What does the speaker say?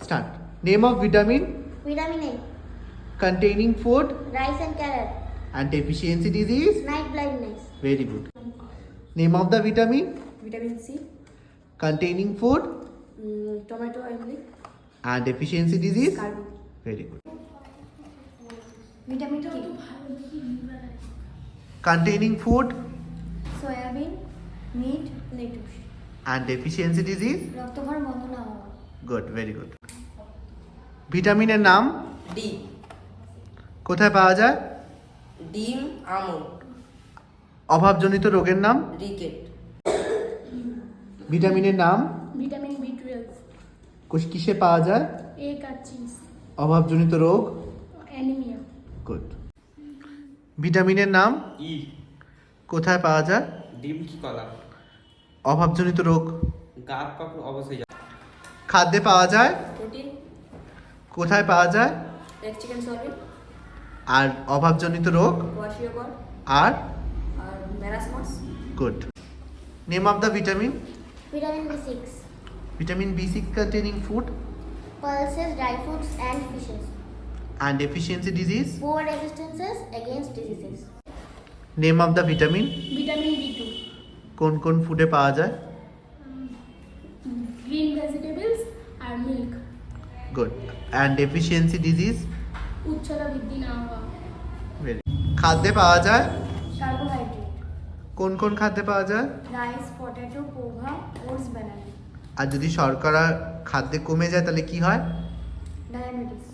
Start. Name of vitamin Vitamin A. containing food Rice and carrot. and deficiency disease. Night blindness. Very good. Name of the vitamin Vitamin C, containing food tomato and leek, and deficiency disease. carbon. Very good. Vitamin K. Containing food Soybean. Meat. Lettuce. and deficiency disease. রক্তক্ষরণ বন্ধ না হওয়া। Good, very good. ভিটামিনের নাম D কোথায় পাওয়া যায়? ডিম আমন্ড অভাবজনিত রোগের নাম। রিকেট ভিটামিনের নাম ভিটামিন B12, কিসে পাওয়া যায়? egg আর cheese, অভাবজনিত রোগ। anemia, good. ভিটামিনের নাম ই কোথায় পাওয়া যায়? ডিম কি কলা অভাবজনিত রোগ। গাপ কাপ অবশ্যই খাদ্যে পাওয়া যায়। প্রোটিন, কোথায় পাওয়া যায়? এগ চিকেন সয়াবিন, আর অভাবজনিত রোগ কোয়াশিওকর আর আর marasmus. Good. Name of the vitamin Vitamin B6. Vitamin B6 containing food Pulses, dry foods and fishes. and deficiency disease. Poor resistances against diseases. Name of the vitamin vitamin B2, কোন কোন ফুডে পাওয়া যায়? green vegetables আর milk, good. And deficiency disease. উচ্চতা বৃদ্ধি না হওয়া, ভেরি। খাদ্যে পাওয়া যায়। Carbohydrate. কোন কোন খাদ্যে পাওয়া যায়? Rice, potato, poha, oats, banana. আর যদি শর্করা খাদ্যে কমে যায় তাহলে কি হয়? Diabetes.